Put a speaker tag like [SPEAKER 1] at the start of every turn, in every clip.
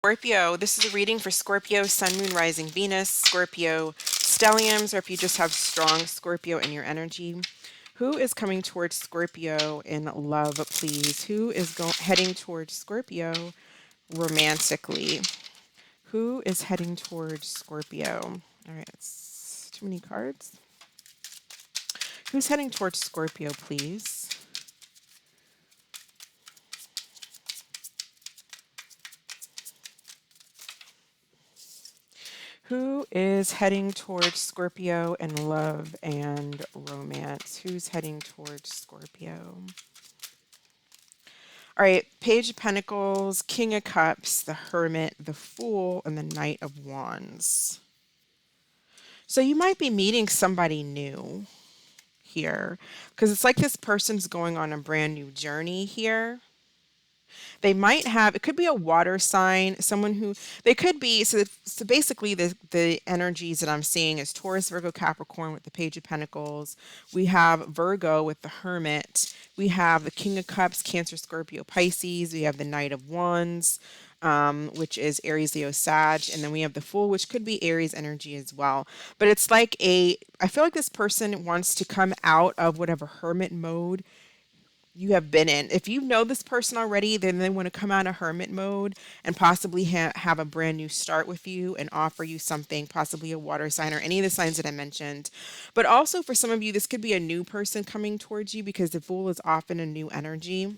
[SPEAKER 1] Scorpio, this is a reading for Scorpio, Sun, Moon, Rising, Venus, Scorpio, stelliums, or if you just have strong Scorpio in your energy. Who is coming towards Scorpio in love, please? Who is heading towards Scorpio romantically? Who is heading towards Scorpio? All right, it's too many cards. Who's heading towards Scorpio, please? Who is heading towards Scorpio in love and romance? Who's heading towards Scorpio? All right, Page of Pentacles, King of Cups, the Hermit, the Fool, and the Knight of Wands. So you might be meeting somebody new here because it's like this person's going on a brand new journey here. They might have, it could be a water sign, someone who, they could be, so basically the energies that I'm seeing is Taurus, Virgo, Capricorn with the Page of Pentacles. We have Virgo with the Hermit. We have the King of Cups, Cancer, Scorpio, Pisces. We have the Knight of Wands, which is Aries, Leo, Sag. And then we have the Fool, which could be Aries energy as well. But it's like I feel like this person wants to come out of whatever hermit mode you have been in. If you know this person already, then they want to come out of hermit mode and possibly have a brand new start with you and offer you something, possibly a water sign or any of the signs that I mentioned. But also for some of you, this could be a new person coming towards you because the Fool is often a new energy.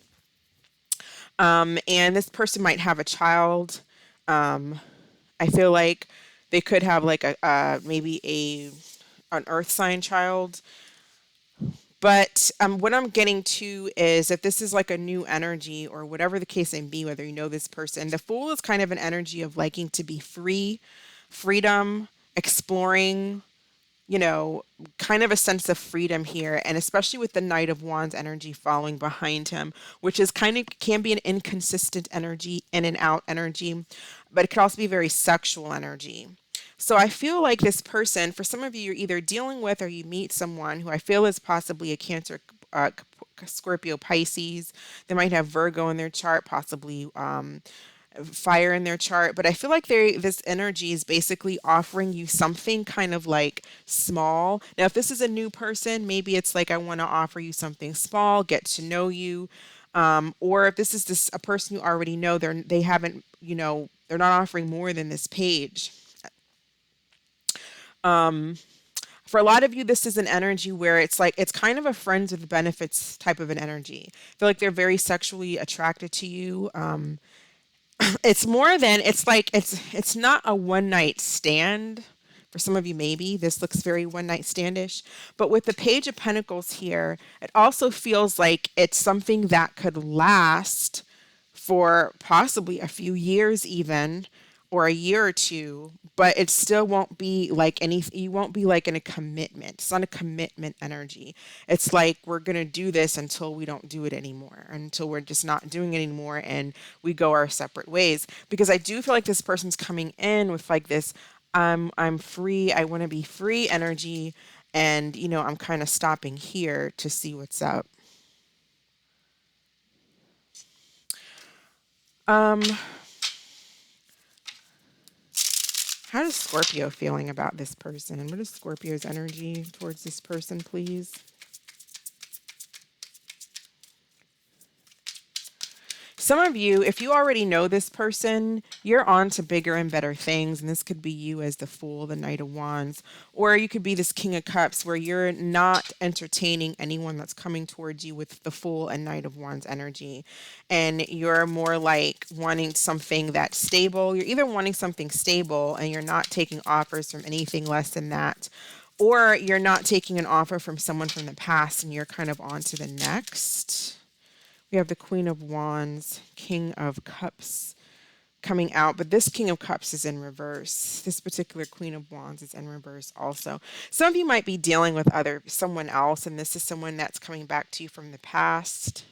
[SPEAKER 1] And this person might have a child. I feel like they could have like maybe an earth sign child. But what I'm getting to is if this is like a new energy or whatever the case may be, whether you know this person, the Fool is kind of an energy of liking to be free, freedom, exploring, kind of a sense of freedom here. And especially with the Knight of Wands energy following behind him, which is kind of can be an inconsistent energy, in and out energy, but it could also be very sexual energy. So I feel like this person, for some of you, you're either dealing with or you meet someone who I feel is possibly a Cancer, Scorpio, Pisces. They might have Virgo in their chart, possibly fire in their chart. But I feel like this energy is basically offering you something kind of like small. Now, if this is a new person, maybe it's like I want to offer you something small, get to know you. Or if this is a person you already know, they haven't, they're not offering more than this page. For a lot of you, this is an energy where it's like it's kind of a friends with benefits type of an energy. I feel like they're very sexually attracted to you. It's more than it's not a one night stand. For some of you, maybe this looks very one night standish, but with the Page of Pentacles here, it also feels like it's something that could last for possibly a few years, even or a year or two, but it still won't be like anything. You won't be like in a commitment. It's not a commitment energy. It's like we're going to do this until we don't do it anymore, until we're just not doing it anymore and we go our separate ways. Because I do feel like this person's coming in with like this I'm free, I want to be free energy, and I'm kind of stopping here to see what's up. Um How is Scorpio feeling about this person? And what is Scorpio's energy towards this person, please? Some of you, if you already know this person, you're on to bigger and better things. And this could be you as the Fool, the Knight of Wands. Or you could be this King of Cups where you're not entertaining anyone that's coming towards you with the Fool and Knight of Wands energy. And you're more like wanting something that's stable. You're either wanting something stable and you're not taking offers from anything less than that. Or you're not taking an offer from someone from the past and you're kind of on to the next. We have the Queen of Wands, King of Cups coming out, but this King of Cups is in reverse. This particular Queen of Wands is in reverse also. Some of you might be dealing with someone else, and this is someone that's coming back to you from the past.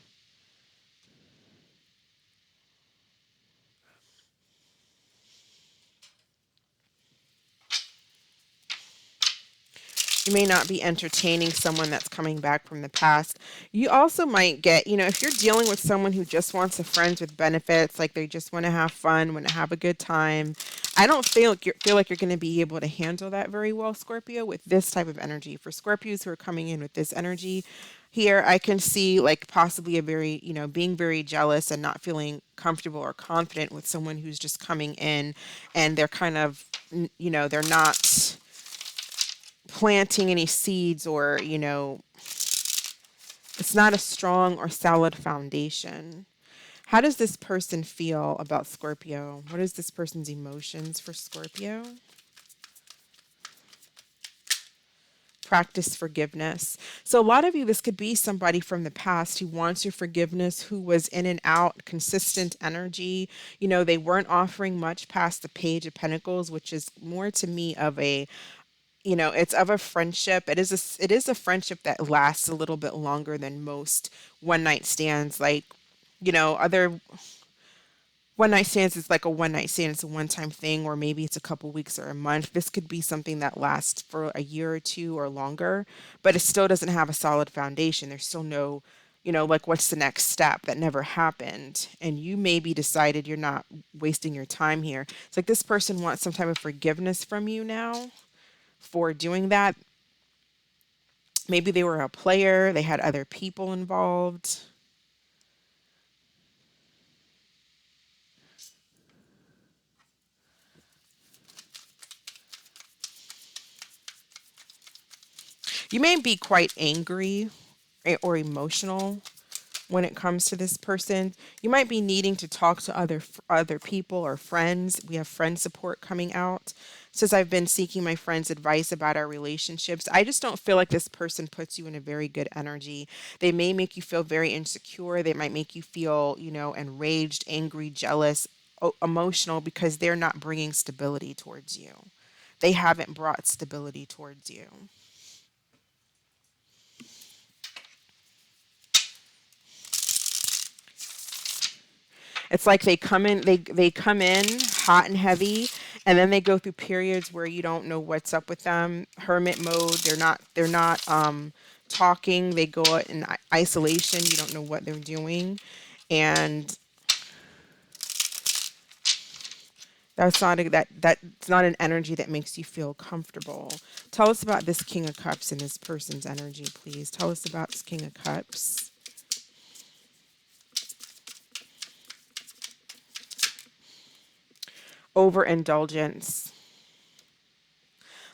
[SPEAKER 1] You may not be entertaining someone that's coming back from the past. You also might get, if you're dealing with someone who just wants a friends with benefits, like they just want to have fun, want to have a good time, I don't feel like you're going to be able to handle that very well, Scorpio, with this type of energy. For Scorpios who are coming in with this energy here, I can see like possibly a very, being very jealous and not feeling comfortable or confident with someone who's just coming in and they're kind of, they're not planting any seeds, or it's not a strong or solid foundation. How does this person feel about Scorpio? What is this person's emotions for Scorpio? Practice forgiveness. So a lot of you, this could be somebody from the past who wants your forgiveness, who was in and out, consistent energy. They weren't offering much past the Page of Pentacles, which is more to me of a, it's of a friendship. It is a friendship that lasts a little bit longer than most one night stands. Like, other one night stands is like a one night stand. It's a one time thing, or maybe it's a couple weeks or a month. This could be something that lasts for a year or two or longer, but it still doesn't have a solid foundation. There's still no, like what's the next step? That never happened. And you maybe decided you're not wasting your time here. It's like this person wants some type of forgiveness from you now for doing that. Maybe they were a player, they had other people involved. You may be quite angry or emotional when it comes to this person. You might be needing to talk to other people or friends. We have friend support coming out. Since I've been seeking my friends' advice about our relationships, I just don't feel like this person puts you in a very good energy. They may make you feel very insecure. They might make you feel, enraged, angry, jealous, emotional, because they're not bringing stability towards you. They haven't brought stability towards you. It's like they come in hot and heavy, and then they go through periods where you don't know what's up with them. Hermit mode. They're not talking. They go in isolation. You don't know what they're doing, and that's not an energy that makes you feel comfortable. Tell us about this King of Cups and this person's energy, please. Tell us about this King of Cups. Overindulgence.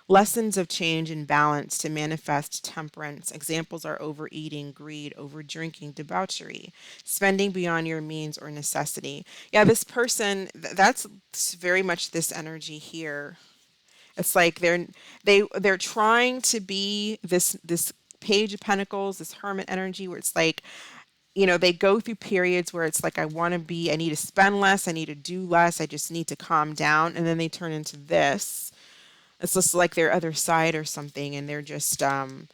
[SPEAKER 1] Lessons of change and balance to manifest temperance. Examples are overeating, greed, overdrinking, debauchery, spending beyond your means or necessity. Yeah, this person, that's very much this energy here. It's like they're trying to be this Page of Pentacles, this Hermit energy, where it's like, they go through periods where it's like, I need to spend less, I need to do less, I just need to calm down. And then they turn into this. It's just like their other side or something, and they're just, then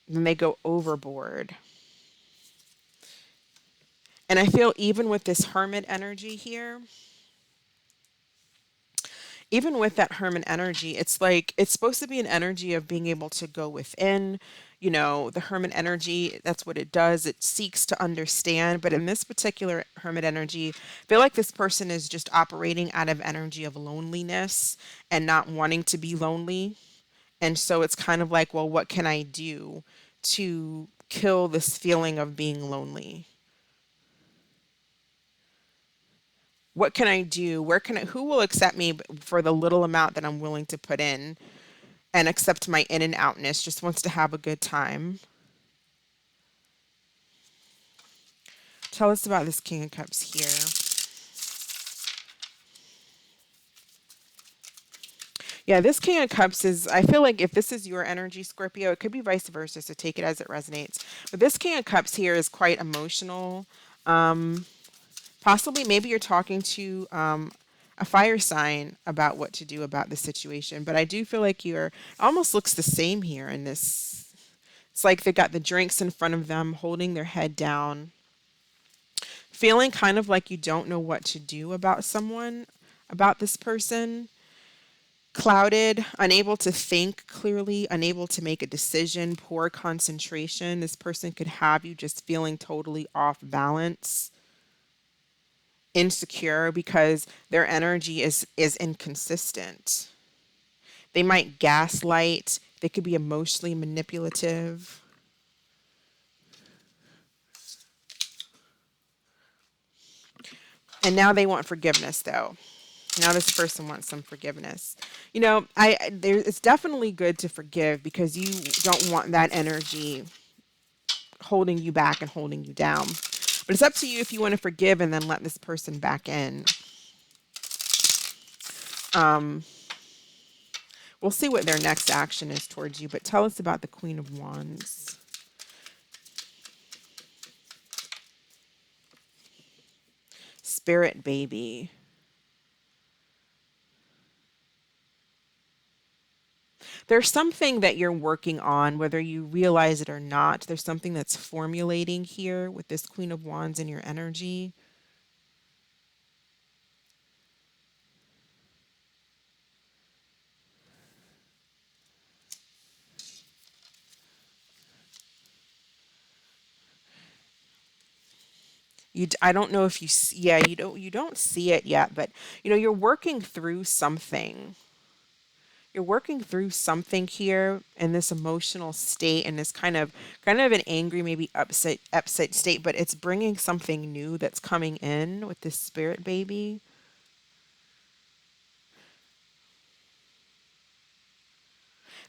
[SPEAKER 1] they go overboard. And I feel even with this Hermit energy here, even with that Hermit energy, it's like it's supposed to be an energy of being able to go within. The Hermit energy, that's what it does. It seeks to understand. But in this particular Hermit energy, I feel like this person is just operating out of energy of loneliness and not wanting to be lonely. And so it's kind of like, well, what can I do to kill this feeling of being lonely? What can I do? Who will accept me for the little amount that I'm willing to put in and accept my in and outness, just wants to have a good time? Tell us about this King of Cups here. Yeah, this King of Cups is, I feel like if this is your energy, Scorpio, it could be vice versa, so take it as it resonates. But this King of Cups here is quite emotional. Possibly, maybe you're talking to a fire sign about what to do about the situation. But I do feel like almost looks the same here in this. It's like they got the drinks in front of them, holding their head down, feeling kind of like you don't know what to do about someone, about this person. Clouded, unable to think clearly, unable to make a decision, poor concentration. This person could have you just feeling totally off balance, insecure because their energy is inconsistent. They might gaslight, they could be emotionally manipulative. And now they want forgiveness though. Now this person wants some forgiveness. You know, it's definitely good to forgive because you don't want that energy holding you back and holding you down. But it's up to you if you want to forgive and then let this person back in. We'll see what their next action is towards you, but tell us about the Queen of Wands. Spirit baby. There's something that you're working on, whether you realize it or not. There's something that's formulating here with this Queen of Wands in your energy. I don't know if you yeah, you don't see it yet, but you know, you're working through something. You're working through something here in this emotional state and this kind of an angry, maybe upset state, but it's bringing something new that's coming in with this spirit baby.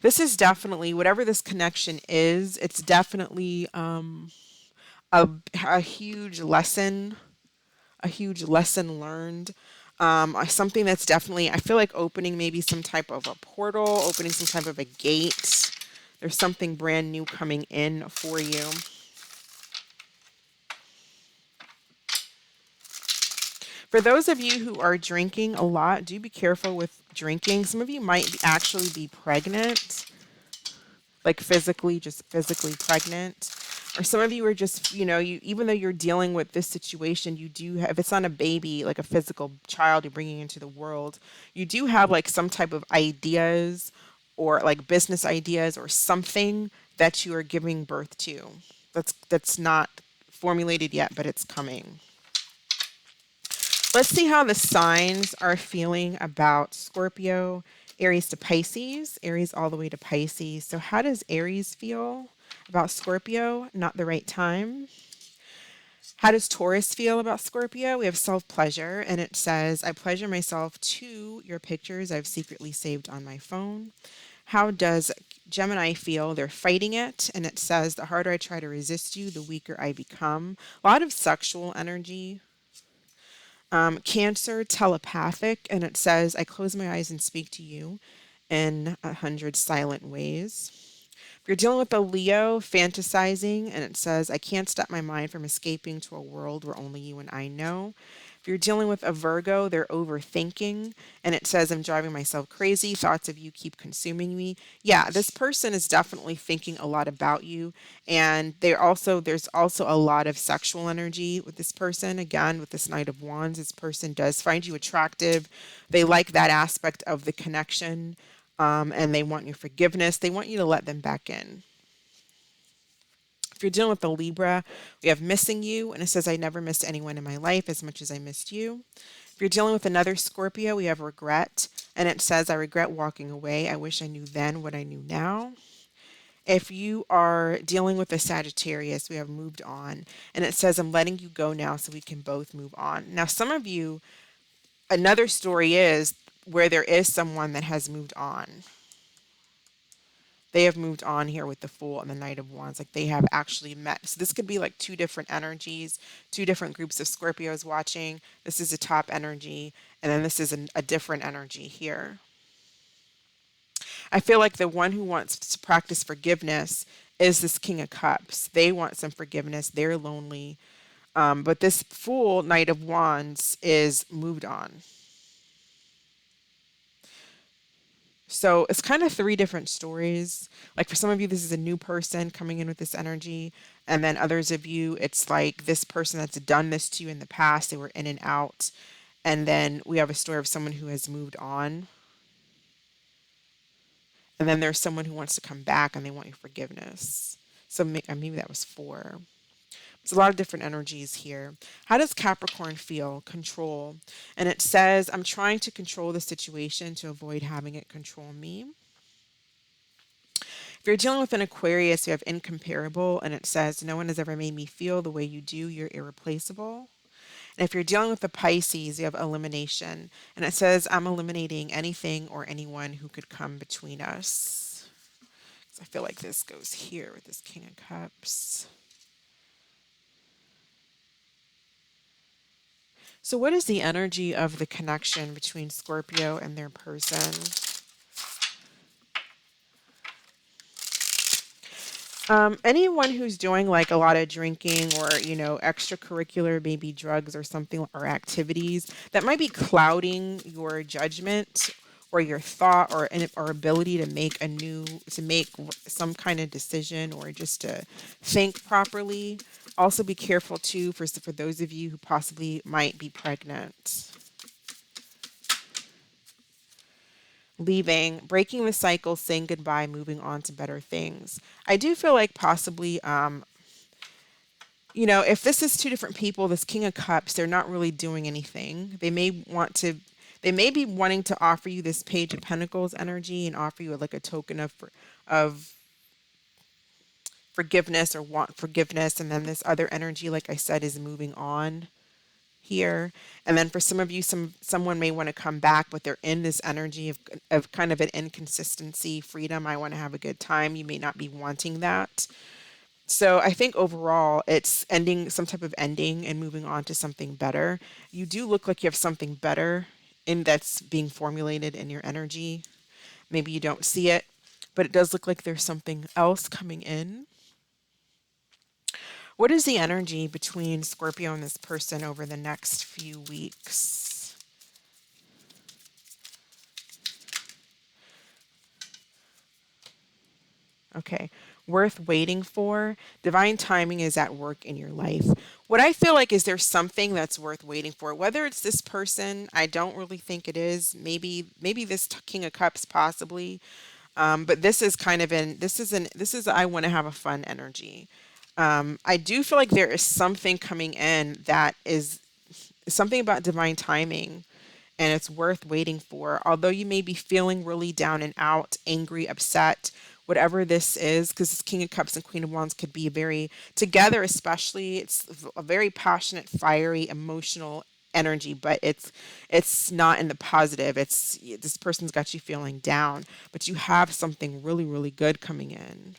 [SPEAKER 1] This is definitely whatever this connection is. It's definitely a huge lesson, a huge lesson learned. Something that's definitely, I feel like opening maybe some type of a portal, opening some type of a gate. There's something brand new coming in for you. For those of you who are drinking a lot, do be careful with drinking. Some of you might actually be pregnant, like physically, just physically pregnant. Or some of you are just, you know, you even though you're dealing with this situation, you do have, if it's not a baby, like a physical child you're bringing into the world, you do have like some type of ideas or like business ideas or something that you are giving birth to. That's not formulated yet, but it's coming. Let's see how the signs are feeling about Scorpio, Aries to Pisces, Aries all the way to Pisces. So how does Aries feel about Scorpio? Not the right time. How does Taurus feel about Scorpio? We have self-pleasure, and it says, I pleasure myself to your pictures I've secretly saved on my phone. How does Gemini feel? They're fighting it, and it says, the harder I try to resist you, the weaker I become. A lot of sexual energy. Cancer, telepathic, and it says, I close my eyes and speak to you in 100 silent ways. If you're dealing with a Leo, fantasizing, and it says, I can't stop my mind from escaping to a world where only you and I know. If you're dealing with a Virgo, they're overthinking, and it says, I'm driving myself crazy. Thoughts of you keep consuming me. Yeah, this person is definitely thinking a lot about you, and there's also a lot of sexual energy with this person. Again, with this Knight of Wands, this person does find you attractive. They like that aspect of the connection, and they want your forgiveness. They want you to let them back in. If you're dealing with the Libra, we have missing you, and it says, I never missed anyone in my life as much as I missed you. If you're dealing with another Scorpio, we have regret, and it says, I regret walking away. I wish I knew then what I knew now. If you are dealing with a Sagittarius, we have moved on, and it says, I'm letting you go now so we can both move on. Now, some of you, another story is where there is someone that has moved on. They have moved on here with the Fool and the Knight of Wands. Like they have actually met. So this could be like two different energies, two different groups of Scorpios watching. This is a top energy, and then this is a different energy here. I feel like the one who wants to practice forgiveness is this King of Cups. They want some forgiveness. They're lonely. But this Fool, Knight of Wands, is moved on. So it's kind of three different stories. Like for some of you, this is a new person coming in with this energy. And then others of you, it's like this person that's done this to you in the past. They were in and out. And then we have a story of someone who has moved on. And then there's someone who wants to come back and they want your forgiveness. So maybe that was 4. There's a lot of different energies here. How does Capricorn feel? Control. And it says, I'm trying to control the situation to avoid having it control me. If you're dealing with an Aquarius, you have incomparable, and it says, no one has ever made me feel the way you do. You're irreplaceable. And if you're dealing with the Pisces, you have elimination, and it says, I'm eliminating anything or anyone who could come between us. So I feel like this goes here with this King of Cups. So what is the energy of the connection between Scorpio and their person? Anyone who's doing like a lot of drinking or, extracurricular, maybe drugs or something or activities that might be clouding your judgment or your thought or ability to make some kind of decision or just to think properly. Also be careful too for those of you who possibly might be pregnant. Leaving, breaking the cycle, saying goodbye, moving on to better things. I do feel like possibly, if this is 2 different people, this King of Cups, they're not really doing anything. They may be wanting to offer you this Page of Pentacles energy and offer you like a token of forgiveness or want forgiveness. And then this other energy, like I said, is moving on here. And then for some of you, someone may want to come back, but they're in this energy of kind of an inconsistency, freedom. I want to have a good time. You may not be wanting that. So I think overall it's ending, some type of ending and moving on to something better. You do look like you have something better in that's being formulated in your energy. Maybe you don't see it, but it does look like there's something else coming in. What is the energy between Scorpio and this person over the next few weeks? Okay. Worth waiting for. Divine timing is at work in your life. What I feel like is there's something that's worth waiting for. Whether it's this person, I don't really think it is. Maybe this King of Cups possibly. But this is kind of this is I want to have a fun energy. I do feel like there is something coming in that is something about divine timing and it's worth waiting for. Although you may be feeling really down and out, angry, upset, whatever this is, because this King of Cups and Queen of Wands could be very together, especially. It's a very passionate, fiery, emotional energy, but it's not in the positive. It's this person's got you feeling down, but you have something really, really good coming in.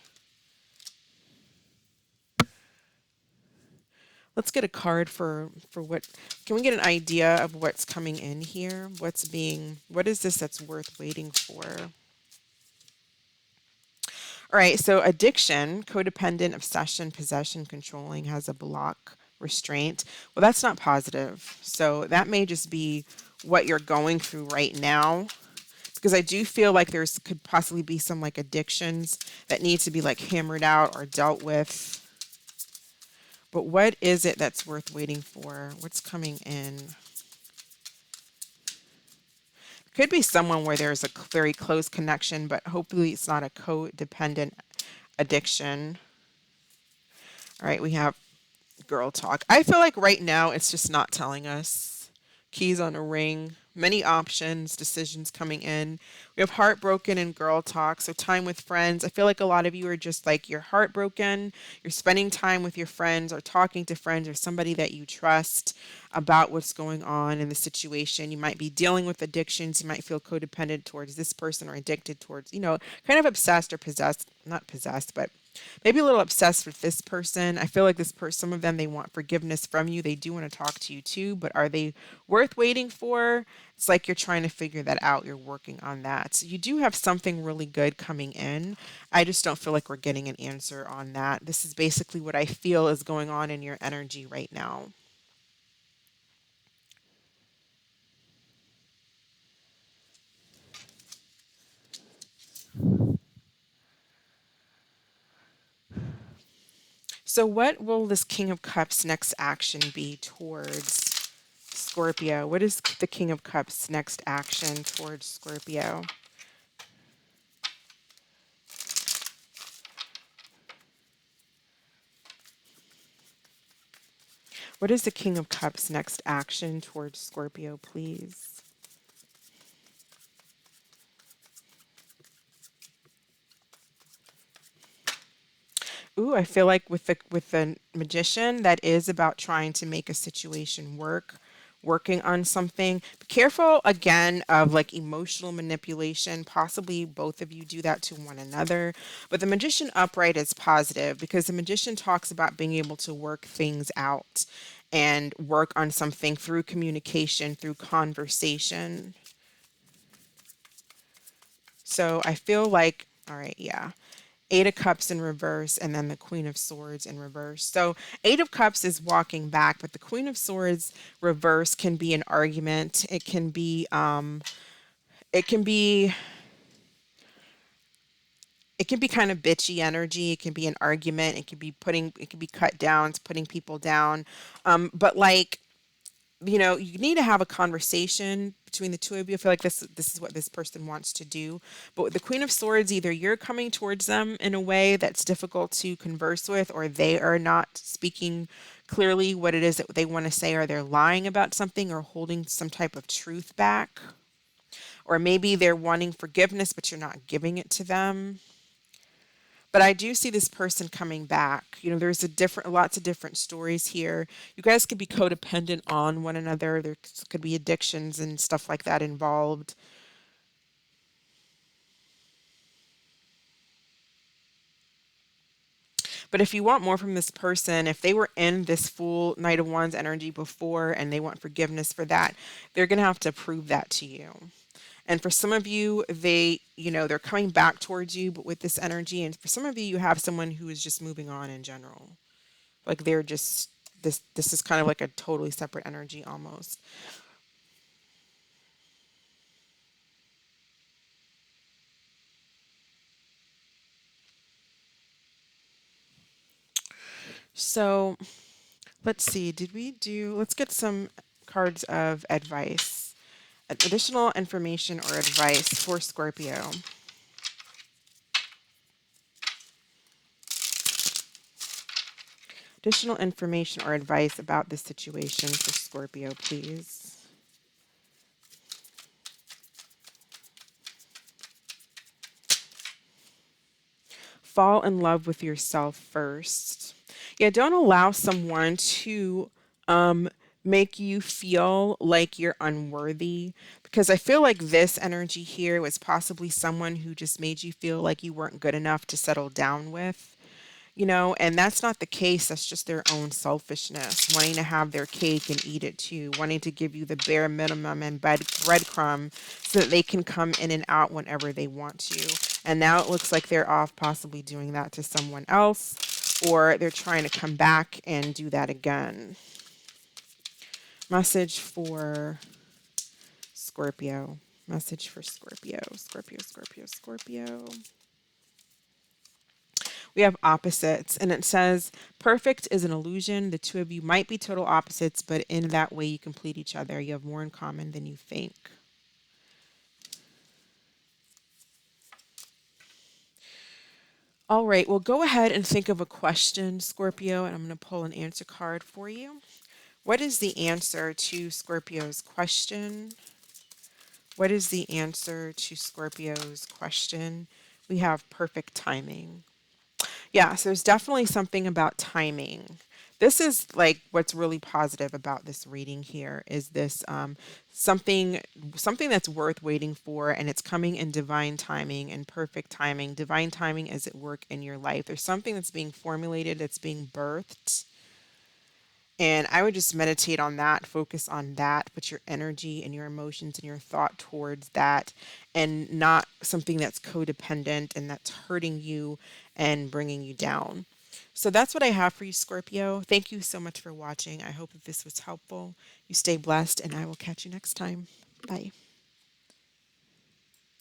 [SPEAKER 1] Let's get a card for what, can we get an idea of what's coming in here? What is this that's worth waiting for? All right, so addiction, codependent, obsession, possession, controlling, has a block, restraint. Well, that's not positive. So that may just be what you're going through right now. Because I do feel like there's could possibly be some like addictions that need to be like hammered out or dealt with. But what is it that's worth waiting for? What's coming in? Could be someone where there's a very close connection, but hopefully it's not a codependent addiction. All right, we have girl talk. I feel like right now it's just not telling us. Keys on a ring, many options, decisions coming in. We have heartbroken and girl talk. So time with friends. I feel like a lot of you are just like you're heartbroken. You're spending time with your friends or talking to friends or somebody that you trust about what's going on in the situation. You might be dealing with addictions. You might feel codependent towards this person or addicted towards, kind of obsessed or possessed, not possessed, but maybe a little obsessed with this person. I feel like this person, some of them, they want forgiveness from you. They do want to talk to you too, but are they worth waiting for? It's like you're trying to figure that out. You're working on that. So you do have something really good coming in. I just don't feel like we're getting an answer on that. This is basically what I feel is going on in your energy right now. So what will this King of Cups next action be towards Scorpio? What is the King of Cups next action towards Scorpio? What is the King of Cups' next action towards Scorpio, please? Ooh, I feel like with the Magician, that is about trying to make a situation work, working on something. Be careful again of like emotional manipulation. Possibly both of you do that to one another. But the Magician upright is positive because the Magician talks about being able to work things out and work on something through communication, through conversation. So I feel like, all right, yeah. Eight of Cups in reverse, and then the Queen of Swords in reverse. So, Eight of Cups is walking back, but the Queen of Swords reverse can be an argument. It can be, it can be kind of bitchy energy. It can be an argument. It can be cut down. It's putting people down. But like, you need to have a conversation between the two of you. I feel like this is what this person wants to do. But with the Queen of Swords, either you're coming towards them in a way that's difficult to converse with, or they are not speaking clearly what it is that they want to say, or they're lying about something or holding some type of truth back. Or maybe they're wanting forgiveness, but you're not giving it to them. But I do see this person coming back. There's lots of different stories here. You guys could be codependent on one another. There could be addictions and stuff like that involved. But if you want more from this person, if they were in this full Knight of Wands energy before and they want forgiveness for that, they're going to have to prove that to you. And for some of you, they're coming back towards you, but with this energy. And for some of you, you have someone who is just moving on in general. Like they're just this is kind of like a totally separate energy almost. So let's see. Let's get some cards of advice. Additional information or advice for Scorpio. Additional information or advice about this situation for Scorpio, please. Fall in love with yourself first. Yeah, don't allow someone to make you feel like you're unworthy, because I feel like this energy here was possibly someone who just made you feel like you weren't good enough to settle down with. And that's not the case. That's just their own selfishness, wanting to have their cake and eat it too, wanting to give you the bare minimum and breadcrumb so that they can come in and out whenever they want to. And now it looks like they're off possibly doing that to someone else, or they're trying to come back and do that again. Message for Scorpio. Message for Scorpio. Scorpio, Scorpio, Scorpio. We have opposites, and it says, perfect is an illusion. The two of you might be total opposites, but in that way you complete each other. You have more in common than you think. All right, well, go ahead and think of a question, Scorpio, and I'm going to pull an answer card for you. What is the answer to Scorpio's question? What is the answer to Scorpio's question? We have perfect timing. Yeah, so there's definitely something about timing. This is like what's really positive about this reading here is this something that's worth waiting for, and it's coming in divine timing and perfect timing. Divine timing is at work in your life. There's something that's being formulated, that's being birthed, and I would just meditate on that, focus on that, put your energy and your emotions and your thought towards that, and not something that's codependent and that's hurting you and bringing you down. So that's what I have for you, Scorpio. Thank you so much for watching. I hope that this was helpful. You stay blessed, and I will catch you next time. Bye.